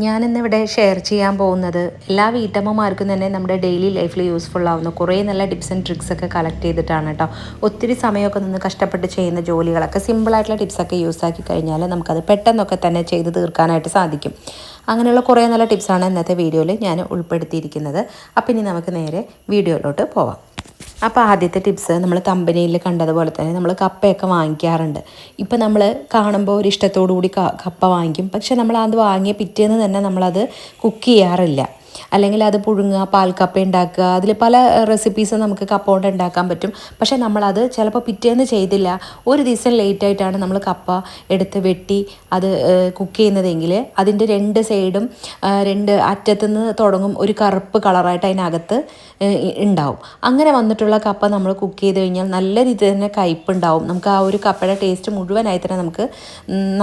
ഞാനിന്നിവിടെ ഷെയർ ചെയ്യാൻ പോകുന്നത് എല്ലാ വീട്ടമ്മമാർക്കും തന്നെ നമ്മുടെ ഡെയിലി ലൈഫിൽ യൂസ്ഫുൾ ആവുന്ന കുറേ നല്ല ടിപ്സ് ആൻഡ് ട്രിക്സ് ഒക്കെ കളക്ട് ചെയ്തിട്ടാണ് കേട്ടോ. ഒത്തിരി സമയമൊക്കെ നിന്ന് കഷ്ടപ്പെട്ട് ചെയ്യുന്ന ജോലികളൊക്കെ സിമ്പിളായിട്ടുള്ള ടിപ്സൊക്കെ യൂസ് ആക്കി കഴിഞ്ഞാൽ നമുക്കത് പെട്ടെന്നൊക്കെ തന്നെ ചെയ്ത് തീർക്കാനായിട്ട് സാധിക്കും. അങ്ങനെയുള്ള കുറേ നല്ല ടിപ്സാണ് ഇന്നത്തെ വീഡിയോയിൽ ഞാൻ ഉൾപ്പെടുത്തിയിരിക്കുന്നത്. അപ്പം ഇനി നമുക്ക് നേരെ വീഡിയോയിലോട്ട് പോവാം. അപ്പോൾ ആദ്യത്തെ ടിപ്സ്, നമ്മൾ കമ്പനിയിൽ കണ്ടതുപോലെ തന്നെ നമ്മൾ കപ്പയൊക്കെ വാങ്ങിക്കാറുണ്ട്. ഇപ്പം നമ്മൾ കാണുമ്പോൾ ഒരു ഇഷ്ടത്തോടു കൂടി കപ്പ വാങ്ങിക്കും. പക്ഷെ നമ്മൾ അത് വാങ്ങിയ പിറ്റേന്ന് തന്നെ നമ്മളത് കുക്ക് ചെയ്യാറില്ല. അല്ലെങ്കിൽ അത് പുഴുങ്ങുക, പാൽക്കപ്പ ഉണ്ടാക്കുക, അതിൽ പല റെസിപ്പീസ് നമുക്ക് കപ്പ കൊണ്ട് ഉണ്ടാക്കാൻ പറ്റും. പക്ഷേ നമ്മളത് ചിലപ്പോൾ പിറ്റേന്ന് ചെയ്തില്ല, ഒരു ദിവസം ലേറ്റായിട്ടാണ് നമ്മൾ കപ്പ എടുത്ത് വെട്ടി അത് കുക്ക് ചെയ്യുന്നതെങ്കിൽ അതിൻ്റെ രണ്ട് സൈഡും രണ്ട് അറ്റത്തുനിന്ന് തുടങ്ങും ഒരു കറുപ്പ് കളറായിട്ട് അതിനകത്ത് ഉണ്ടാവും. അങ്ങനെ വന്നിട്ടുള്ള കപ്പ നമ്മൾ കുക്ക് ചെയ്ത് കഴിഞ്ഞാൽ നല്ല രീതിയിൽ തന്നെ കയ്പ്പുണ്ടാവും. നമുക്ക് ആ ഒരു കപ്പയുടെ ടേസ്റ്റ് മുഴുവനായി തന്നെ നമുക്ക്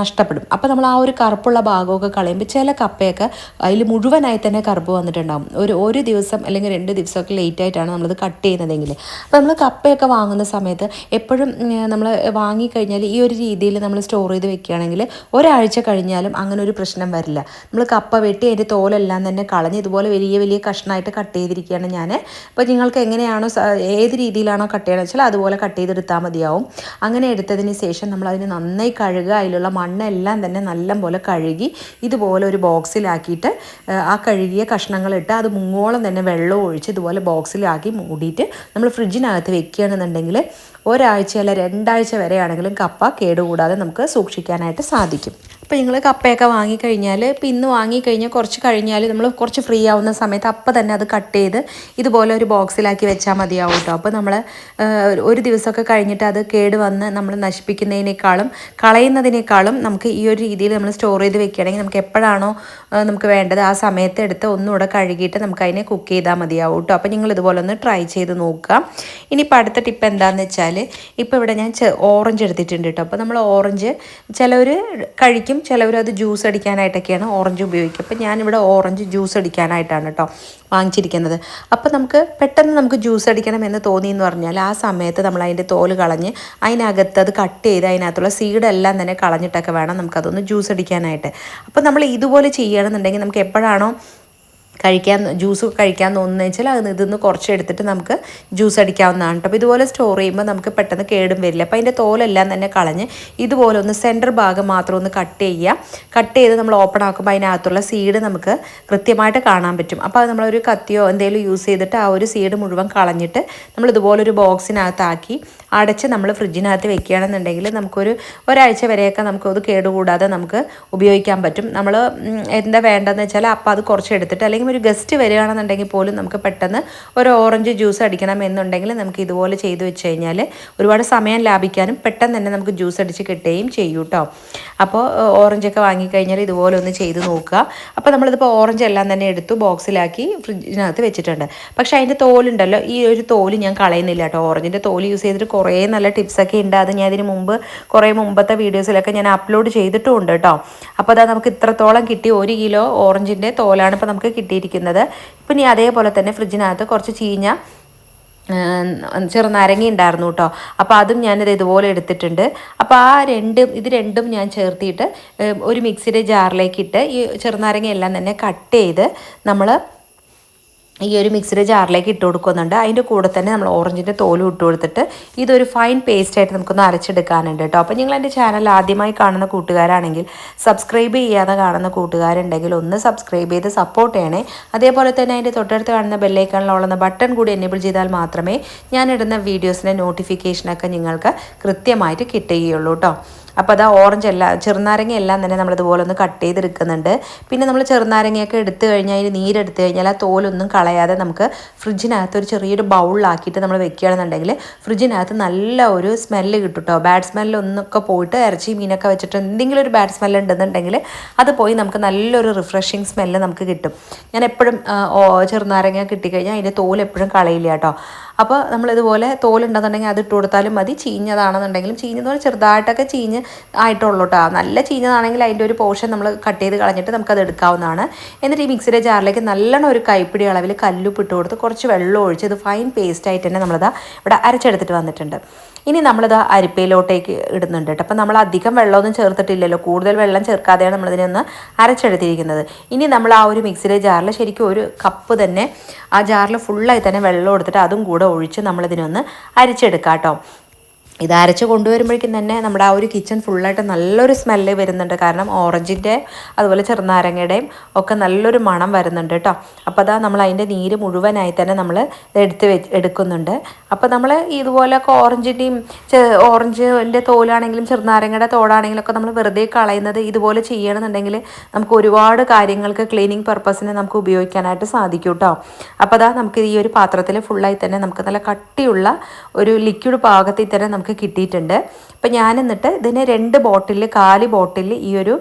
നഷ്ടപ്പെടും. അപ്പോൾ നമ്മൾ ആ ഒരു കറുപ്പുള്ള ഭാഗമൊക്കെ കളയുമ്പോൾ ചില കപ്പയൊക്കെ അതിൽ മുഴുവനായി തന്നെ കറുപ്പ് വന്നിട്ടുണ്ടാകും. ഒരു ദിവസം അല്ലെങ്കിൽ 2 ദിവസമൊക്കെ ലേറ്റായിട്ടാണ് നമ്മളത് കട്ട് ചെയ്യുന്നതെങ്കിൽ. അപ്പോൾ നമ്മൾ കപ്പയൊക്കെ വാങ്ങുന്ന സമയത്ത് എപ്പോഴും നമ്മൾ വാങ്ങിക്കഴിഞ്ഞാൽ ഈ ഒരു രീതിയിൽ നമ്മൾ സ്റ്റോർ ചെയ്ത് വെക്കുകയാണെങ്കിൽ ഒരാഴ്ച കഴിഞ്ഞാലും അങ്ങനെ ഒരു പ്രശ്നം വരില്ല. നമ്മൾ കപ്പ വെട്ടി അതിൻ്റെ തോലെല്ലാം തന്നെ കളഞ്ഞ് ഇതുപോലെ വലിയ വലിയ കഷ്ണമായിട്ട് കട്ട് ചെയ്തിരിക്കുകയാണ് ഞാൻ. അപ്പോൾ നിങ്ങൾക്ക് എങ്ങനെയാണോ ഏത് രീതിയിലാണോ കട്ട് ചെയ്യണമെന്ന് വെച്ചാൽ അതുപോലെ കട്ട് ചെയ്തെടുത്താൽ മതിയാവും. അങ്ങനെ എടുത്തതിന് ശേഷം നമ്മളതിന് നന്നായി കഴുകുക. അതിലുള്ള മണ്ണെല്ലാം തന്നെ നല്ലപോലെ കഴുകി ഇതുപോലെ ഒരു ബോക്സിലാക്കിയിട്ട് ആ കഴുകിയ കഷ്ണങ്ങളിട്ട് അത് മുങ്ങോളം തന്നെ വെള്ളം ഒഴിച്ച് ഇതുപോലെ ബോക്സിലാക്കി മൂടിയിട്ട് നമ്മൾ ഫ്രിഡ്ജിനകത്ത് വെക്കുകയാണെന്നുണ്ടെങ്കിൽ ഒരാഴ്ച അല്ല 2 ആഴ്ച വരെയാണെങ്കിലും കപ്പ കേടുകൂടാതെ നമുക്ക് സൂക്ഷിക്കാനായിട്ട് സാധിക്കും. അപ്പോൾ നിങ്ങൾ കപ്പയൊക്കെ വാങ്ങിക്കഴിഞ്ഞാൽ ഇപ്പോൾ ഇന്ന് വാങ്ങിക്കഴിഞ്ഞാൽ കുറച്ച് കഴിഞ്ഞാൽ നമ്മൾ കുറച്ച് ഫ്രീ ആവുന്ന സമയത്ത് അപ്പം തന്നെ അത് കട്ട് ചെയ്ത് ഇതുപോലെ ഒരു ബോക്സിലാക്കി വെച്ചാൽ മതിയാവും കേട്ടോ. അപ്പോൾ നമ്മൾ ഒരു ദിവസമൊക്കെ കഴിഞ്ഞിട്ട് അത് കേട് വന്ന് നമ്മൾ നശിപ്പിക്കുന്നതിനേക്കാളും കളയുന്നതിനേക്കാളും നമുക്ക് ഈ ഒരു രീതിയിൽ നമ്മൾ സ്റ്റോർ ചെയ്ത് വെക്കുകയാണെങ്കിൽ നമുക്ക് എപ്പോഴാണോ നമുക്ക് വേണ്ടത് ആ സമയത്ത് എടുത്ത് ഒന്നുകൂടെ കഴുകിയിട്ട് നമുക്ക് അതിനെ കുക്ക് ചെയ്താൽ മതിയാവും കേട്ടോ. അപ്പോൾ നിങ്ങൾ ഇതുപോലെ ഒന്ന് ട്രൈ ചെയ്ത് നോക്കുക. ഇനിയിപ്പോൾ അടുത്ത ടിപ്പ് എന്താണെന്ന് വെച്ചാൽ, ഇപ്പോൾ ഇവിടെ ഞാൻ ഓറഞ്ച് എടുത്തിട്ടുണ്ട് കേട്ടോ. അപ്പോൾ നമ്മൾ ഓറഞ്ച് ചിലവർ കഴിക്കും, ചിലവർ അത് ജ്യൂസ് അടിക്കാനായിട്ടൊക്കെയാണ് ഓറഞ്ച് ഉപയോഗിക്കുക. അപ്പോൾ ഞാനിവിടെ ഓറഞ്ച് ജ്യൂസ് അടിക്കാനായിട്ടാണ് കേട്ടോ വാങ്ങിച്ചിരിക്കുന്നത്. അപ്പോൾ നമുക്ക് പെട്ടെന്ന് നമുക്ക് ജ്യൂസ് അടിക്കണം എന്ന് തോന്നിയെന്ന് പറഞ്ഞാൽ ആ സമയത്ത് നമ്മൾ അതിൻ്റെ തോല് കളഞ്ഞ് അതിനകത്ത് അത് കട്ട് ചെയ്ത് അതിനകത്തുള്ള സീഡെല്ലാം തന്നെ കളഞ്ഞിട്ടൊക്കെ വേണം നമുക്കതൊന്ന് ജ്യൂസ് അടിക്കാനായിട്ട്. അപ്പോൾ നമ്മൾ ഇതുപോലെ ചെയ്യുകയാണെന്നുണ്ടെങ്കിൽ നമുക്ക് എപ്പോഴാണോ ജ്യൂസ് കഴിക്കാൻ തോന്നുന്നത് വെച്ചാൽ അത് ഇതിന്ന് കുറച്ച് എടുത്തിട്ട് നമുക്ക് ജ്യൂസ് അടിക്കാവുന്നതാണ് കേട്ടോ. അപ്പോൾ ഇതുപോലെ സ്റ്റോർ ചെയ്യുമ്പോൾ നമുക്ക് പെട്ടെന്ന് കേടും വരില്ല. അപ്പോൾ അതിൻ്റെ തോലെല്ലാം തന്നെ കളഞ്ഞ് ഇതുപോലെ ഒന്ന് സെൻറ്റർ ഭാഗം മാത്രം ഒന്ന് കട്ട് ചെയ്യുക. കട്ട് ചെയ്ത് നമ്മൾ ഓപ്പൺ ആക്കുമ്പോൾ അതിനകത്തുള്ള സീഡ് നമുക്ക് കൃത്യമായിട്ട് കാണാൻ പറ്റും. അപ്പോൾ അത് നമ്മളൊരു കത്തിയോ എന്തെങ്കിലും യൂസ് ചെയ്തിട്ട് ആ ഒരു സീഡ് മുഴുവൻ കളഞ്ഞിട്ട് നമ്മൾ ഇതുപോലൊരു ബോക്സിനകത്താക്കി അടച്ച് നമ്മൾ ഫ്രിഡ്ജിനകത്ത് വെക്കുകയാണെന്നുണ്ടെങ്കിൽ ഒരാഴ്ച വരെയൊക്കെ നമുക്കത് കേടുകൂടാതെ നമുക്ക് ഉപയോഗിക്കാൻ പറ്റും. നമ്മൾ എന്താ വേണ്ടതെന്ന് വെച്ചാൽ അപ്പോൾ അത് കുറച്ച് എടുത്തിട്ട്, അല്ലെങ്കിൽ ഒരു ഗസ്റ്റ് വരികയാണെന്നുണ്ടെങ്കിൽ പോലും നമുക്ക് പെട്ടെന്ന് ഒരു ഓറഞ്ച് ജ്യൂസ് അടിക്കണം എന്നുണ്ടെങ്കിൽ നമുക്ക് ഇതുപോലെ ചെയ്ത് വെച്ച് കഴിഞ്ഞാൽ ഒരുപാട് സമയം ലാഭിക്കാനും പെട്ടെന്ന് തന്നെ നമുക്ക് ജ്യൂസ് അടിച്ച് കിട്ടുകയും ചെയ്യും കേട്ടോ. അപ്പോൾ ഓറഞ്ചൊക്കെ വാങ്ങിക്കഴിഞ്ഞാൽ ഇതുപോലെ ഒന്ന് ചെയ്ത് നോക്കുക. അപ്പോൾ നമ്മളിതിപ്പോൾ ഓറഞ്ച് എല്ലാം തന്നെ എടുത്തു ബോക്സിലാക്കി ഫ്രിഡ്ജിനകത്ത് വെച്ചിട്ടുണ്ട്. പക്ഷേ അതിൻ്റെ തോലുണ്ടല്ലോ, ഈ ഒരു തോല് ഞാൻ കളയുന്നില്ല കേട്ടോ. ഓറഞ്ചിൻ്റെ തോല് യൂസ് ചെയ്തിട്ട് കുറേ നല്ല ടിപ്സൊക്കെ ഉണ്ട്. അത് ഞാൻ ഇതിന് മുമ്പത്തെ വീഡിയോസിലൊക്കെ ഞാൻ അപ്ലോഡ് ചെയ്തിട്ടുമുണ്ട് കേട്ടോ. അപ്പോൾ അതാ നമുക്ക് ഇത്രത്തോളം കിട്ടി. 1 കിലോ ഓറഞ്ചിൻ്റെ തോലാണ് ഇപ്പോൾ നമുക്ക് കിട്ടിയിരിക്കുന്നത്. ഇപ്പം ഇനി അതേപോലെ തന്നെ ഫ്രിഡ്ജിനകത്ത് കുറച്ച് ചീഞ്ഞ ചെറുനാരങ്ങ ഉണ്ടായിരുന്നു കേട്ടോ. അപ്പോൾ അതും ഞാനിത് ഇതുപോലെ എടുത്തിട്ടുണ്ട്. അപ്പോൾ ഇത് രണ്ടും ഞാൻ ചേർത്തിട്ട് ഒരു മിക്സിയുടെ ജാറിലേക്കിട്ട് ഈ ചെറുനാരങ്ങ എല്ലാം തന്നെ കട്ട് ചെയ്ത് നമ്മൾ ഈ ഒരു മിക്സിയുടെ ജാറിലേക്ക് ഇട്ട് കൊടുക്കുന്നുണ്ട്. അതിൻ്റെ കൂടെ തന്നെ നമ്മൾ ഓറഞ്ചിൻ്റെ തോലും ഇട്ട് കൊടുത്തിട്ട് ഇതൊരു ഫൈൻ പേസ്റ്റായിട്ട് നമുക്കൊന്ന് അരച്ചെടുക്കാനുണ്ട് കേട്ടോ. അപ്പോൾ നിങ്ങൾ എൻ്റെ ചാനൽ ആദ്യമായി കാണുന്ന കൂട്ടുകാരാണെങ്കിൽ, സബ്സ്ക്രൈബ് ചെയ്യാതെ കാണുന്ന കൂട്ടുകാരുണ്ടെങ്കിൽ ഒന്ന് സബ്സ്ക്രൈബ് ചെയ്ത് സപ്പോർട്ട് ചെയ്യണേ. അതേപോലെ തന്നെ അതിൻ്റെ തൊട്ടടുത്ത് കാണുന്ന ബെല്ലൈക്കണിലുള്ള ബട്ടൺ കൂടി എനേബിൾ ചെയ്താൽ മാത്രമേ ഞാനിടുന്ന വീഡിയോസിൻ്റെ നോട്ടിഫിക്കേഷനൊക്കെ നിങ്ങൾക്ക് കൃത്യമായിട്ട് കിട്ടുകയുള്ളൂ കേട്ടോ. അപ്പോൾ അത് ഓറഞ്ച് ചെറുനാരങ്ങ എല്ലാം തന്നെ നമ്മളിതുപോലെ ഒന്ന് കട്ട് ചെയ്തെടുക്കുന്നുണ്ട്. പിന്നെ നമ്മൾ ചെറുനാരങ്ങയൊക്കെ എടുത്തു കഴിഞ്ഞാൽ അതിന് നീരെടുത്ത് കഴിഞ്ഞാൽ ആ തോലൊന്നും കളയാതെ നമുക്ക് ഫ്രിഡ്ജിനകത്ത് ഒരു ചെറിയൊരു ബൗളിലാക്കിയിട്ട് നമ്മൾ വെക്കുകയാണെന്നുണ്ടെങ്കിൽ ഫ്രിഡ്ജിനകത്ത് നല്ല ഒരു സ്മെല്ല് കിട്ടും കേട്ടോ. ബാഡ് സ്മെല്ലൊന്നൊക്കെ പോയിട്ട് ഇറച്ചി മീനൊക്കെ വെച്ചിട്ട് എന്തെങ്കിലും ഒരു ബാഡ് സ്മെല്ല് ഉണ്ടെന്നുണ്ടെങ്കിൽ അത് പോയി നമുക്ക് നല്ലൊരു റിഫ്രഷിങ് സ്മെല്ല് നമുക്ക് കിട്ടും. ഞാൻ എപ്പോഴും ചെറുനാരങ്ങ കിട്ടിക്കഴിഞ്ഞാൽ അതിൻ്റെ തോൽ എപ്പോഴും കളയില്ല കേട്ടോ. അപ്പോൾ നമ്മളിതുപോലെ തോലുണ്ടെന്നുണ്ടെങ്കിൽ അത് ഇട്ട് കൊടുത്താലും മതി. ചീഞ്ഞതാണെന്നുണ്ടെങ്കിലും, ചീഞ്ഞതുപോലെ ചെറുതായിട്ടൊക്കെ ചീഞ്ഞ് ആയിട്ടുള്ളൂ കേട്ടോ. നല്ല ചീഞ്ഞതാണെങ്കിൽ അതിൻ്റെ ഒരു പോർഷൻ നമ്മൾ കട്ട് ചെയ്ത് കളഞ്ഞിട്ട് നമുക്കത് എടുക്കാവുന്നതാണ്. എന്നിട്ട് ഈ മിക്സിയുടെ ജാറിലേക്ക് നല്ലോണം ഒരു കൈപ്പിടി അളവിൽ കല്ലുപ്പ് ഇട്ട് കൊടുത്ത് കുറച്ച് വെള്ളം ഒഴിച്ച് ഇത് ഫൈൻ പേസ്റ്റായിട്ട് തന്നെ നമ്മളിതാ ഇവിടെ അരച്ചെടുത്തിട്ട് വന്നിട്ടുണ്ട്. ഇനി നമ്മളിത് അരിപ്പയിലോട്ടേക്ക് ഇടുന്നുണ്ട് കേട്ടോ. അപ്പം നമ്മൾ അധികം വെള്ളമൊന്നും ചേർത്തിട്ടില്ലല്ലോ, കൂടുതൽ വെള്ളം ചേർക്കാതെയാണ് നമ്മളിതിനെ ഒന്ന് അരച്ചെടുത്തിരിക്കുന്നത്. ഇനി നമ്മൾ ആ ഒരു മിക്സിയിലെ ജാറിൽ ശരിക്കും ഒരു കപ്പ് തന്നെ ആ ജാറിൽ ഫുള്ളായി തന്നെ വെള്ളം എടുത്തിട്ട് അതും കൂടെ ഒഴിച്ച് നമ്മളിതിനൊന്ന് അരിച്ചെടുക്കാം കേട്ടോ. ഇത് അരച്ച് കൊണ്ടുവരുമ്പോഴേക്കും തന്നെ നമ്മുടെ ആ ഒരു കിച്ചൺ ഫുള്ളായിട്ട് നല്ലൊരു സ്മെല്ല് വരുന്നുണ്ട്. കാരണം ഓറഞ്ചിൻ്റെ അതുപോലെ ചെറുനാരങ്ങയുടെയും ഒക്കെ നല്ലൊരു മണം വരുന്നുണ്ട് കേട്ടോ. അപ്പോൾ അതാ നമ്മൾ അതിൻ്റെ നീര് മുഴുവനായി തന്നെ നമ്മൾ എടുക്കുന്നുണ്ട്. അപ്പോൾ നമ്മൾ ഇതുപോലെയൊക്കെ ഓറഞ്ചിൻ്റെ തോലാണെങ്കിലും ചെറുനാരങ്ങയുടെ തോടാണെങ്കിലും ഒക്കെ നമ്മൾ വെറുതെ കളയുന്നത് ഇതുപോലെ ചെയ്യണമെന്നുണ്ടെങ്കിൽ നമുക്ക് ഒരുപാട് കാര്യങ്ങൾക്ക് ക്ലീനിങ് പർപ്പസിന് നമുക്ക് ഉപയോഗിക്കാനായിട്ട് സാധിക്കും കേട്ടോ. അപ്പോൾ അതാ നമുക്ക് ഈ ഒരു പാത്രത്തിൽ ഫുള്ളായി തന്നെ നമുക്ക് നല്ല കട്ടിയുള്ള ഒരു ലിക്വിഡ് പാകത്തിൽ തന്നെ നമുക്ക് കിട്ടിയിട്ടുണ്ട്. അപ്പം ഞാൻ എന്നിട്ട് ഇതിന് 2 ബോട്ടിൽ 4 ബോട്ടിൽ ഈ ഒരു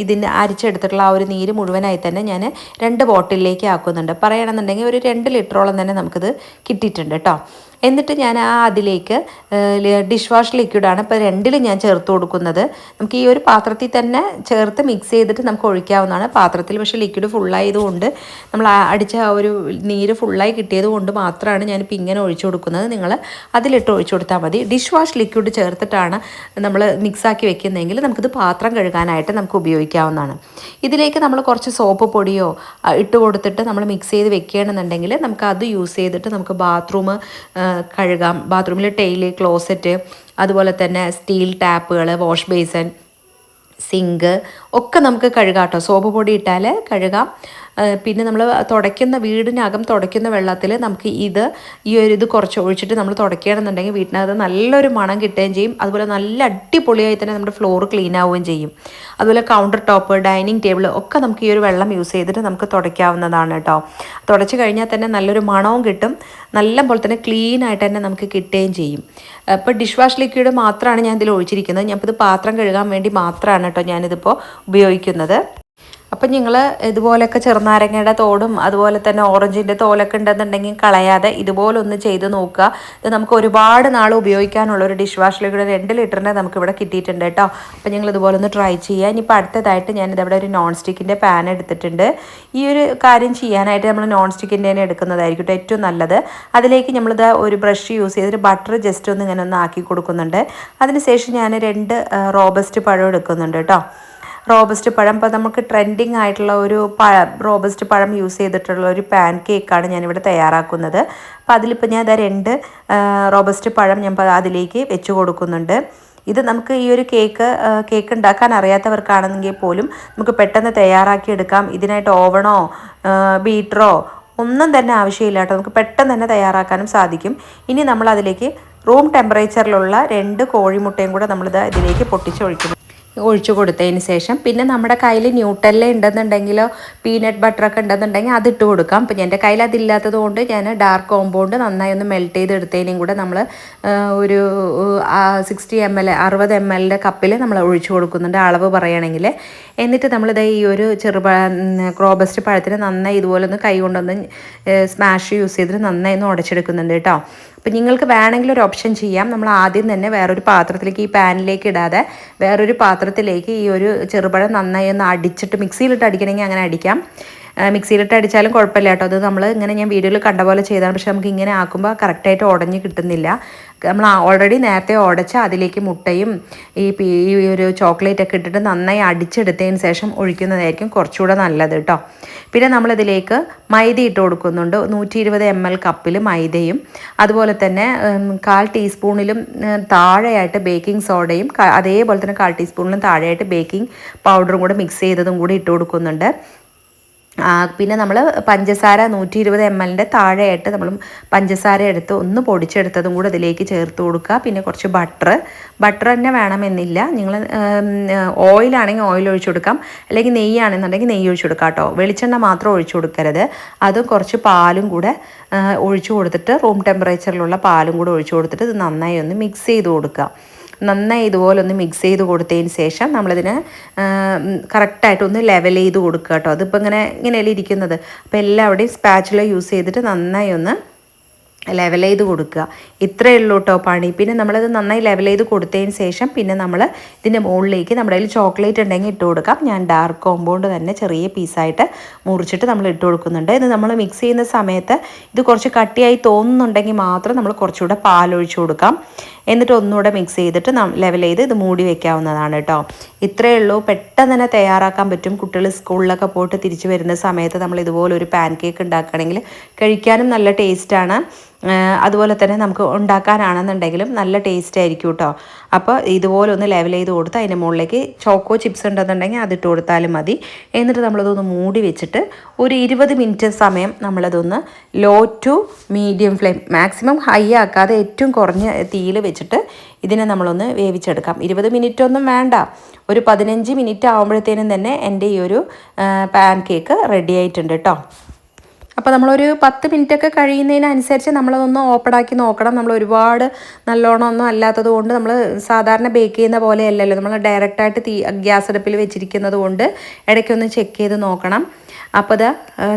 ഇതിന് അരിച്ചെടുത്തിട്ടുള്ള ആ ഒരു നീര് മുഴുവനായി തന്നെ ഞാൻ 2 ബോട്ടിലേക്ക് ആക്കുന്നുണ്ട്. പറയണമെന്നുണ്ടെങ്കിൽ ഒരു 2 ലിറ്ററോളം തന്നെ നമുക്കിത് കിട്ടിയിട്ടുണ്ട് കേട്ടോ. എന്നിട്ട് ഞാൻ അതിലേക്ക് ഡിഷ് വാഷ് ലിക്വിഡാണ് ഇപ്പോൾ 2ലും ഞാൻ ചേർത്ത് കൊടുക്കുന്നത്. നമുക്ക് ഈ ഒരു പാത്രത്തിൽ തന്നെ ചേർത്ത് മിക്സ് ചെയ്തിട്ട് നമുക്ക് ഒഴിക്കാവുന്നതാണ്. പാത്രത്തിൽ പക്ഷേ ലിക്വിഡ് ഫുള്ളായതുകൊണ്ട് നമ്മൾ അടിച്ച ആ ഒരു നീര് ഫുള്ളായി കിട്ടിയത് കൊണ്ട് മാത്രമാണ് ഞാനിപ്പോൾ ഇങ്ങനെ ഒഴിച്ചു കൊടുക്കുന്നത്. നിങ്ങൾ അതിലിട്ട് ഒഴിച്ചു കൊടുത്താൽ മതി. ഡിഷ് വാഷ് ലിക്വിഡ് ചേർത്തിട്ടാണ് നമ്മൾ മിക്സാക്കി വെക്കുന്നതെങ്കിൽ നമുക്കിത് പാത്രം കഴുകാനായിട്ട് നമുക്ക് ഉപയോഗിക്കാവുന്നതാണ്. ഇതിലേക്ക് നമ്മൾ കുറച്ച് സോപ്പ് പൊടിയോ ഇട്ട് കൊടുത്തിട്ട് നമ്മൾ മിക്സ് ചെയ്ത് വെക്കുകയാണെന്നുണ്ടെങ്കിൽ നമുക്ക് അത് യൂസ് ചെയ്തിട്ട് നമുക്ക് ബാത്റൂം കഴുകാം. ബാത്റൂമിൽ ടൈല്, ക്ലോസറ്റ്, അതുപോലെ തന്നെ സ്റ്റീൽ ടാപ്പുകൾ, വാഷ് ബേസൻ, സിങ്ക് ഒക്കെ നമുക്ക് കഴുകാം കേട്ടോ. സോപ്പ് പൊടി ഇട്ടാൽ കഴുകാം. പിന്നെ നമ്മൾ വീടിനകം തുടയ്ക്കുന്ന വെള്ളത്തിൽ നമുക്ക് ഈ ഒരു ഇത് കുറച്ച് ഒഴിച്ചിട്ട് നമ്മൾ തുടയ്ക്കുകയാണെന്നുണ്ടെങ്കിൽ വീട്ടിനകത്ത് നല്ലൊരു മണം കിട്ടുകയും ചെയ്യും. അതുപോലെ നല്ല അടിപൊളിയായി തന്നെ നമ്മുടെ ഫ്ലോർ ക്ലീൻ ആവുകയും ചെയ്യും. അതുപോലെ കൗണ്ടർ ടോപ്പ്, ഡൈനിങ് ടേബിൾ ഒക്കെ നമുക്ക് ഈ ഒരു വെള്ളം യൂസ് ചെയ്തിട്ട് നമുക്ക് തുടയ്ക്കാവുന്നതാണ് കേട്ടോ. തുടച്ച് കഴിഞ്ഞാൽ തന്നെ നല്ലൊരു മണവും കിട്ടും, നല്ല പോലെ തന്നെ ക്ലീൻ ആയിട്ട് തന്നെ നമുക്ക് കിട്ടുകയും ചെയ്യും. ഇപ്പോൾ ഡിഷ് വാഷ് ലിക്വിഡ് മാത്രമാണ് ഞാൻ ഇതിൽ ഒഴിച്ചിരിക്കുന്നത്. ഞാനിപ്പോൾ ഇത് പാത്രം കഴുകാൻ വേണ്ടി മാത്രമാണ് കേട്ടോ ഞാനിതിപ്പോൾ ഉപയോഗിക്കുന്നത്. അപ്പം നിങ്ങൾ ഇതുപോലെയൊക്കെ ചെറുനാരങ്ങയുടെ തോടും അതുപോലെ തന്നെ ഓറഞ്ചിൻ്റെ തോലൊക്കെ ഉണ്ടെന്നുണ്ടെങ്കിൽ കളയാതെ ഇതുപോലൊന്ന് ചെയ്ത് നോക്കുക. ഇത് നമുക്ക് ഒരുപാട് നാൾ ഉപയോഗിക്കാനുള്ള ഒരു ഡിഷ് വാഷ് ലിക്വിഡ് 2 ലിറ്ററിൻ്റെ നമുക്കിവിടെ കിട്ടിയിട്ടുണ്ട് കേട്ടോ. അപ്പം നിങ്ങൾ ഇതുപോലെ ഒന്ന് ട്രൈ ചെയ്യുക. ഇനിയിപ്പോൾ അടുത്തതായിട്ട് ഞാനിതവിടെ ഒരു നോൺ സ്റ്റിക്കിൻ്റെ പാൻ എടുത്തിട്ടുണ്ട്. ഈ ഒരു കാര്യം ചെയ്യാനായിട്ട് നമ്മൾ നോൺ സ്റ്റിക്കിൻ്റെ തന്നെ എടുക്കുന്നതായിരിക്കും ഏറ്റവും നല്ലത്. അതിലേക്ക് നമ്മളിത് ഒരു ബ്രഷ് യൂസ് ചെയ്തിട്ട് ബട്ടർ ജസ്റ്റ് ഒന്ന് ഇങ്ങനെ ഒന്ന് ആക്കി കൊടുക്കുന്നുണ്ട്. അതിനുശേഷം ഞാൻ 2 റോബസ്റ്റ് പഴം എടുക്കുന്നുണ്ട് കേട്ടോ. റോബസ്റ്റ് പഴം ഇപ്പോൾ നമുക്ക് ട്രെൻഡിങ് ആയിട്ടുള്ള ഒരു റോബസ്റ്റ് പഴം യൂസ് ചെയ്തിട്ടുള്ള ഒരു പാൻ കേക്കാണ് ഞാനിവിടെ തയ്യാറാക്കുന്നത്. അപ്പോൾ അതിലിപ്പോൾ ഞാൻ 2 റോബസ്റ്റ് പഴം ഞാൻ അതിലേക്ക് വെച്ച് കൊടുക്കുന്നുണ്ട്. ഇത് നമുക്ക് ഈ ഒരു കേക്ക് ഉണ്ടാക്കാൻ അറിയാത്തവർക്കാണെങ്കിൽ പോലും നമുക്ക് പെട്ടെന്ന് തയ്യാറാക്കി എടുക്കാം. ഇതിനായിട്ട് ഓവണോ ബീറ്ററോ ഒന്നും തന്നെ ആവശ്യമില്ല കേട്ടോ. നമുക്ക് പെട്ടെന്ന് തന്നെ തയ്യാറാക്കാനും സാധിക്കും. ഇനി നമ്മൾ അതിലേക്ക് റൂം ടെമ്പറേച്ചറിലുള്ള 2 കോഴിമുട്ടയും കൂടെ നമ്മളിത് ഇതിലേക്ക് ഒഴിച്ചു കൊടുത്തതിന് ശേഷം പിന്നെ നമ്മുടെ കയ്യിൽ ന്യൂട്ടെല്ല ഉണ്ടെന്നുണ്ടെങ്കിലോ പീനട്ട് ബട്ടറൊക്കെ ഉണ്ടെന്നുണ്ടെങ്കിൽ അതിട്ട് കൊടുക്കാം. അപ്പോൾ എൻ്റെ കയ്യിൽ അതില്ലാത്തത് കൊണ്ട് ഞാൻ ഡാർക്ക് കോമ്പൗണ്ട് നന്നായി ഒന്ന് മെൽറ്റ് ചെയ്തെടുത്തതിനും കൂടെ നമ്മൾ ഒരു 60 ml കപ്പിൽ നമ്മൾ ഒഴിച്ചു കൊടുക്കുന്നുണ്ട്, അളവ് പറയുകയാണെങ്കിൽ. എന്നിട്ട് നമ്മളിത് ഈ ഒരു റോബസ്റ്റ് പഴത്തിന് നന്നായി ഇതുപോലെ ഒന്ന് കൈ കൊണ്ടൊന്ന് സ്മാഷ് യൂസ് ചെയ്തിട്ട് നന്നായി ഒന്ന് ഉടച്ചെടുക്കുന്നുണ്ട് കേട്ടോ. അപ്പോൾ നിങ്ങൾക്ക് വേണമെങ്കിൽ ഒരു ഓപ്ഷൻ ചെയ്യാം. നമ്മൾ ആദ്യം തന്നെ വേറൊരു പാത്രത്തിലേക്ക്, ഈ പാനിലേക്ക് ഇടാതെ വേറൊരു പാത്രത്തിലേക്ക് ഈ ഒരു ചെറുപഴം നന്നായി ഒന്ന് അടിച്ചിട്ട്, മിക്സിയിലിട്ട് അടിക്കണമെങ്കിൽ അങ്ങനെ അടിക്കാം. മിക്സിയിലിട്ട് അടിച്ചാലും കുഴപ്പമില്ല കേട്ടോ. അത് നമ്മൾ ഇങ്ങനെ ഞാൻ വീഡിയോയിൽ കണ്ട പോലെ ചെയ്താണ്. പക്ഷെ നമുക്ക് ഇങ്ങനെ ആക്കുമ്പോൾ കറക്റ്റായിട്ട് ഉടഞ്ഞ് കിട്ടുന്നില്ല. നമ്മൾ ഓൾറെഡി നേരത്തെ ഉടച്ച് അതിലേക്ക് മുട്ടയും ഈ ഒരു ചോക്ലേറ്റൊക്കെ ഇട്ടിട്ട് നന്നായി അടിച്ചെടുത്തതിന് ശേഷം ഒഴിക്കുന്നതായിരിക്കും കുറച്ചുകൂടെ നല്ലത് കേട്ടോ. പിന്നെ നമ്മളിതിലേക്ക് മൈദ ഇട്ട് കൊടുക്കുന്നുണ്ട്. 120 ml കപ്പിൽ മൈദയും അതുപോലെ തന്നെ 1/4 ടീസ്പൂണിലും താഴെയായിട്ട് ബേക്കിംഗ് സോഡയും അതേപോലെ തന്നെ 1/4 ടീസ്പൂണിലും താഴെയായിട്ട് ബേക്കിംഗ് പൗഡറും കൂടെ മിക്സ് ചെയ്തതും കൂടി ഇട്ട് കൊടുക്കുന്നുണ്ട്. പിന്നെ നമ്മൾ പഞ്ചസാര 120 ml താഴെയായിട്ട് നമ്മൾ പഞ്ചസാര എടുത്ത് ഒന്ന് പൊടിച്ചെടുത്തതും കൂടെ ഇതിലേക്ക് ചേർത്ത് കൊടുക്കുക. പിന്നെ കുറച്ച് ബട്ടർ തന്നെ വേണമെന്നില്ല. നിങ്ങൾ ഓയിലാണെങ്കിൽ ഓയിൽ ഒഴിച്ചു കൊടുക്കാം, അല്ലെങ്കിൽ നെയ്യാണെന്നുണ്ടെങ്കിൽ നെയ്യ് ഒഴിച്ചു കൊടുക്കാം കേട്ടോ. വെളിച്ചെണ്ണ മാത്രം ഒഴിച്ചു കൊടുക്കരുത്. അതും കുറച്ച് പാലും കൂടെ ഒഴിച്ചു കൊടുത്തിട്ട്, റൂം ടെമ്പറേച്ചറിലുള്ള പാലും കൂടെ ഒഴിച്ചു കൊടുത്തിട്ട് ഇത് നന്നായി ഒന്ന് മിക്സ് ചെയ്ത് കൊടുക്കുക. നന്നായി ഇതുപോലെ ഒന്ന് മിക്സ് ചെയ്ത് കൊടുത്തതിന് ശേഷം നമ്മളിതിന് കറക്റ്റായിട്ട് ഒന്ന് ലെവൽ ചെയ്ത് കൊടുക്കുക കേട്ടോ. അതിപ്പോൾ ഇങ്ങനെയല്ലേ ഇരിക്കുന്നത്. അപ്പോൾ എല്ലാവിടെയും സ്പാച്ചുല യൂസ് ചെയ്തിട്ട് നന്നായി ഒന്ന് ലെവൽ ചെയ്ത് കൊടുക്കുക. ഇത്രയേ ഉള്ളൂ കേട്ടോ പണി. പിന്നെ നമ്മളത് നന്നായി ലെവൽ ചെയ്ത് കൊടുത്തതിന് ശേഷം പിന്നെ നമ്മൾ ഇതിൻ്റെ മുകളിലേക്ക് നമ്മുടെ കയ്യിൽ ചോക്ലേറ്റ് ഉണ്ടെങ്കിൽ ഇട്ട് കൊടുക്കാം. ഞാൻ ഡാർക്ക് കോമ്പൗണ്ട് തന്നെ ചെറിയ പീസായിട്ട് മുറിച്ചിട്ട് നമ്മൾ ഇട്ട് കൊടുക്കുന്നുണ്ട്. ഇത് നമ്മൾ മിക്സ് ചെയ്യുന്ന സമയത്ത് ഇത് കുറച്ച് കട്ടിയായി തോന്നുന്നുണ്ടെങ്കിൽ മാത്രം നമ്മൾ കുറച്ചുകൂടെ പാലൊഴിച്ച് കൊടുക്കാം. എന്നിട്ട് ഒന്നുകൂടെ മിക്സ് ചെയ്തിട്ട് ലെവൽ ചെയ്ത് ഇത് മൂടി വെക്കാവുന്നതാണ് കേട്ടോ. ഇത്രയേ ഉള്ളൂ. പെട്ടെന്ന് തന്നെ തയ്യാറാക്കാൻ പറ്റും. കുട്ടികൾ സ്കൂളിലൊക്കെ പോയിട്ട് തിരിച്ച് വരുന്ന സമയത്ത് നമ്മൾ ഇതുപോലെ ഒരു പാൻ കേക്ക് ഉണ്ടാക്കുകയാണെങ്കിൽ കഴിക്കാനും നല്ല ടേസ്റ്റാണ്. അതുപോലെ തന്നെ നമുക്ക് ഉണ്ടാക്കാനാണെന്നുണ്ടെങ്കിലും നല്ല ടേസ്റ്റ് ആയിരിക്കും കേട്ടോ. അപ്പോൾ ഇതുപോലെ ഒന്ന് ലെവൽ ചെയ്ത് കൊടുത്ത് അതിൻ്റെ മുകളിലേക്ക് ചോക്കോ ചിപ്സ് ഉണ്ടെന്നുണ്ടെങ്കിൽ അതിട്ട് കൊടുത്താലും മതി. എന്നിട്ട് നമ്മളതൊന്ന് മൂടി വെച്ചിട്ട് ഒരു 20 മിനിറ്റ് സമയം നമ്മളതൊന്ന് low to medium flame, maximum high ആക്കാതെ ഏറ്റവും കുറഞ്ഞ തീയിൽ വെച്ചിട്ട് ഇതിനെ നമ്മളൊന്ന് വേവിച്ചെടുക്കാം. 20 മിനിറ്റ് ഒന്നും വേണ്ട, ഒരു 15 മിനിറ്റ് ആകുമ്പോഴത്തേനും തന്നെ എൻ്റെ ഈ ഒരു പാൻ കേക്ക് റെഡി ആയിട്ടുണ്ട് കേട്ടോ. അപ്പോൾ നമ്മളൊരു 10 മിനിറ്റൊക്കെ കഴിയുന്നതിനനുസരിച്ച് നമ്മളതൊന്ന് ഓപ്പണാക്കി നോക്കണം. നമ്മൾ ഒരുപാട് നല്ലോണം ഒന്നും അല്ലാത്തത് കൊണ്ട് നമ്മൾ സാധാരണ ബേക്ക് ചെയ്യുന്ന പോലെ അല്ലല്ലോ, നമ്മൾ ഡയറക്റ്റായിട്ട് ഗ്യാസ് അടുപ്പിൽ വെച്ചിരിക്കുന്നത് കൊണ്ട് ഇടയ്ക്കൊന്ന് ചെക്ക് ചെയ്ത് നോക്കണം. അപ്പോൾ അത്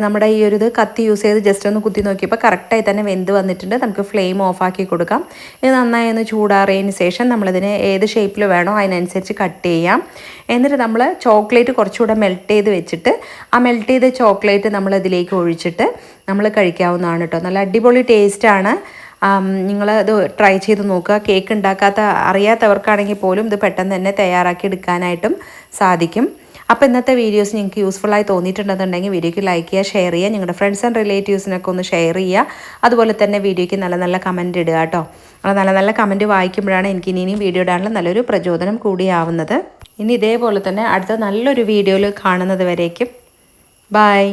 നമ്മുടെ ഈ ഒരു ഇത് കത്തി യൂസ് ചെയ്ത് ജസ്റ്റ് ഒന്ന് കുത്തി നോക്കിയപ്പോൾ കറക്റ്റായി തന്നെ വെന്ത് വന്നിട്ടുണ്ട്. നമുക്ക് ഫ്ലെയിം ഓഫാക്കി കൊടുക്കാം. ഇത് നന്നായി ഒന്ന് ചൂടാറിയതിന് ശേഷം നമ്മളിതിനെ ഏത് ഷേപ്പിൽ വേണോ അതിനനുസരിച്ച് കട്ട് ചെയ്യാം. എന്നിട്ട് നമ്മൾ ചോക്ലേറ്റ് കുറച്ചുകൂടെ മെൽറ്റ് ചെയ്ത് വെച്ചിട്ട് ആ മെൽറ്റ് ചെയ്ത ചോക്ലേറ്റ് നമ്മളതിലേക്ക് ഒഴിച്ചിട്ട് നമ്മൾ കഴിക്കാവുന്നതാണ് കേട്ടോ. നല്ല അടിപൊളി ടേസ്റ്റാണ്. നിങ്ങൾ ഇത് ട്രൈ ചെയ്ത് നോക്കുക. കേക്ക് ഉണ്ടാക്കാത്ത അറിയാത്തവർക്കാണെങ്കിൽ പോലും ഇത് പെട്ടെന്ന് തന്നെ തയ്യാറാക്കി എടുക്കാനായിട്ടും സാധിക്കും. അപ്പോൾ ഇന്നത്തെ വീഡിയോസ് നിങ്ങൾക്ക് യൂസ്ഫുള്ളായി തോന്നിയിട്ടുണ്ടെന്നുണ്ടെങ്കിൽ വീഡിയോയ്ക്ക് ലൈക്ക് ചെയ്യുക, ഷെയർ ചെയ്യുക, നിങ്ങളുടെ ഫ്രണ്ട്സ് ആൻഡ് റിലേറ്റീവ്സിനൊക്കെ ഒന്ന് ഷെയർ ചെയ്യുക. അതുപോലെ തന്നെ വീഡിയോയ്ക്ക് നല്ല നല്ല കമൻറ്റ് ഇടുക കേട്ടോ. നല്ല നല്ല കമൻറ്റ് വായിക്കുമ്പോഴാണ് എനിക്ക് ഇനിയും വീഡിയോ ഇടാനുള്ള നല്ലൊരു പ്രചോദനം കൂടിയാവുന്നത്. ഇനി ഇതേപോലെ തന്നെ അടുത്ത നല്ലൊരു വീഡിയോയിൽ കാണുന്നത് വരേക്കും ബൈ.